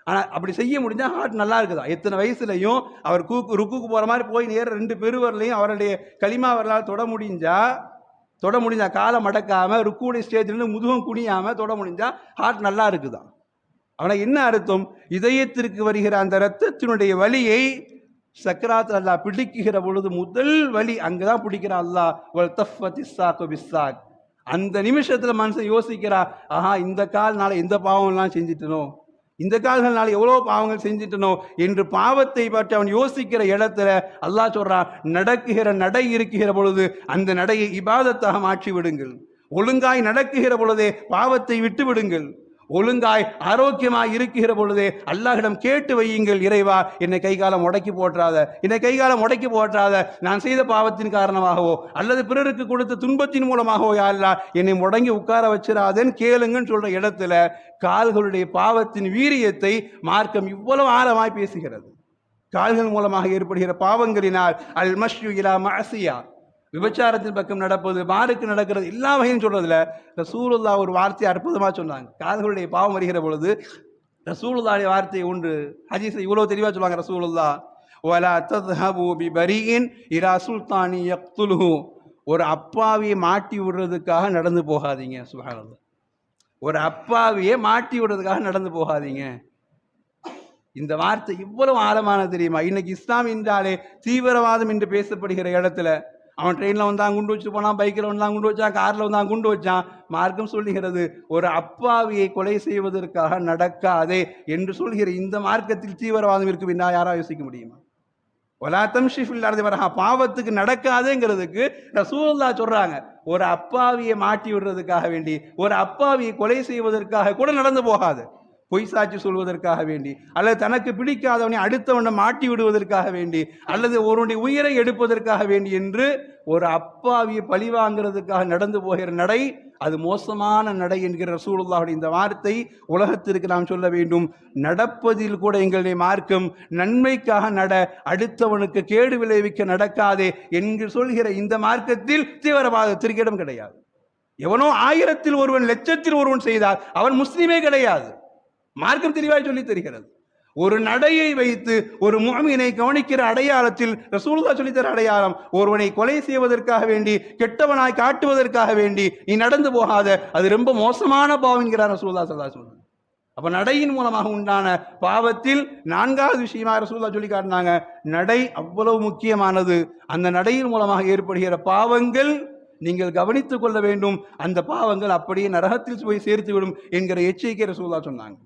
ஆனால் அப்படி செய்ய முடிஞ்சால் ஹார்ட் நல்லா இருக்குதா? எத்தனை வயசுலையும் அவர் ருக்குக்கு போகிற மாதிரி போய் நேர 2 பெருவரலையும் அவருடைய களிமா வரலால் தொட முடிஞ்சா காலை மடக்காமல் ருக்குடைய ஸ்டேஜ்லேருந்து முதுகம் குனியாமல் தொட முடிஞ்சா ஹார்ட் நல்லா இருக்குதான். ஆனால் என்ன அர்த்தம்? இதயத்திற்கு வருகிற அந்த இரத்தத்தினுடைய வலியை சக்கராத் அல்லாஹ் பிடிக்குகிற பொழுது முதல் வலி அங்கதான் பிடிக்கிறான் அல்லாஹ். அந்த நிமிஷத்துல மனுஷன் யோசிக்கிறா, ஆஹா இந்த கால்னால எந்த பாவம்லாம் செஞ்சிட்டனோ, இந்த கால்கள்னால எவ்வளோ பாவங்கள் செஞ்சிட்டனோ என்று பாவத்தை பற்றி அவன் யோசிக்கிற இடத்துல அல்லாஹ் சொல்றான், நடக்குகிற நடை இருக்குகிற பொழுது அந்த நடையை இபாதத்தாக மாற்றி விடுங்கள். ஒழுங்காய் நடக்குகிற பொழுதே பாவத்தை விட்டு விடுங்கள். ஒழுங்காய் ஆரோக்கியமாய் இருக்கிற பொழுதே அல்லாஹ்விடம் கேட்டு வையுங்கள், இறைவா என்னை கைகாலம் முடக்கி போற்றாத, நான் செய்த பாவத்தின் காரணமாகவோ அல்லது பிறருக்கு கொடுத்த துன்பத்தின் மூலமாகவோ யா அல்லாஹ் என்னை முடங்கி உட்கார வச்சிடாதேன்னு கேளுங்கன்னு சொல்ற இடத்துல கால்களுடைய பாவத்தின் வீரியத்தை மார்க்கம் இவ்வளவு ஆழமாய் பேசுகிறது. கால்கள் மூலமாக ஏற்படுகிற பாவங்களினால் அல் மஷ்யு இலா மஅசியா, விபச்சாரத்தின் பக்கம் நடப்பது, பாருக்கு நடக்கிறது, எல்லா வகையும் சொல்றதுல ரசூலுல்லாஹ் ஒரு வார்த்தையை அற்புதமாக சொன்னாங்க. கால்களுடைய பாவம் வருகிற பொழுது ரசூலுல்லாஹ்வுடைய வார்த்தை உண்டு, ஹதீஸை இவ்வளவு தெளிவாக சொல்லுவாங்க ரசூலுல்லாஹ், வலா தத்ஹபு பிபரீஇன் இலா சுல்தானி யக்துலுஹு, ஒரு அப்பாவியை மாட்டி விடுறதுக்காக நடந்து போகாதீங்க. சுப்ஹானல்லாஹ், ஒரு அப்பாவியை மாட்டி விடுறதுக்காக நடந்து போகாதீங்க. இந்த வார்த்தை இவ்வளவு ஆழமான தெரியுமா? இன்னைக்கு இஸ்லாம் என்றாலே தீவிரவாதம் என்று பேசப்படுகிற இடத்துல அவன் ட்ரெயினில் வந்தான் குண்டு வச்சு போனான், பைக்கில் வந்தான் குண்டு வச்சான், காரில் வந்தான் குண்டு வச்சான். மார்க்கம் சொல்லுகிறது ஒரு அப்பாவியை கொலை செய்வதற்காக நடக்காதே என்று சொல்கிற இந்த மார்க்கத்தில் தீவிரவாதம் இருக்கும் என்றா யாராவது யோசிக்க முடியுமா? வலா தம்ஷி ஃபில் அர்தி மரஹா, பாவத்துக்கு நடக்காதேங்கிறதுக்கு ரசூலுல்லாஹ் சொல்றாங்க, ஒரு அப்பாவியை மாட்டி விடுறதுக்காக வேண்டி, ஒரு அப்பாவியை கொலை செய்வதற்காக கூட நடந்து போகாது. பொய் சாட்சி சொல்வதற்காக வேண்டி, அல்லது தனக்கு பிடிக்காதவனை அடுத்தவனை மாட்டி விடுவதற்காக வேண்டி, அல்லது ஒருவனுடைய உயிரை எடுப்பதற்காக வேண்டி என்று ஒரு அப்பாவியை பழி வாங்கிறதுக்காக நடந்து போகிற நடை அது மோசமான நடை என்கிற ரசூலுல்லாஹுடைய இந்த வார்த்தை உலகத்திற்கு நாம் சொல்ல வேண்டும். நடப்பதில் கூட எங்களுடைய மார்க்கம் நன்மைக்காக நட, அடுத்தவனுக்கு கேடு விளைவிக்க நடக்காதே என்று சொல்கிற இந்த மார்க்கத்தில் தீவிரவாதத்திற்கு இடம் கிடையாது. எவனோ 1000-ல் ஒருவன் 1,00,000-ல் ஒருவன் செய்தால் அவன் முஸ்லீமே கிடையாது. மார்க்கம் தெளிவாய் சொல்லி தருகிறது. ஒரு நடையை வைத்து ஒரு முஃமினை கவனிக்கிற அடையாளத்தில் ரசூலுல்லாஹ் சொல்லித்தர அடையாளம், ஒருவனை கொலை செய்வதற்காக வேண்டி, கெட்டவனாய் காட்டுவதற்காக வேண்டி நீ நடந்து போகாத, அது ரொம்ப மோசமான பாவம் என்கிறார் ரசூலுல்லாஹ் ஸல்லல்லாஹு அலைஹி வஸல்லம். அப்ப நடையின் மூலமாக உண்டான பாவத்தில் 4வது விஷயமாக ரசூலுல்லாஹ் சொல்லி காட்டினாங்க, நடை அவ்வளவு முக்கியமானது. அந்த நடையின் மூலமாக ஏற்படுகிற பாவங்கள் நீங்கள் கவனித்துக் கொள்ள வேண்டும். அந்த பாவங்கள் அப்படியே நரகத்தில் போய் சேர்த்து விடும் என்கிற எச்சரிக்கை ரசூலுல்லாஹ் சொன்னாங்க.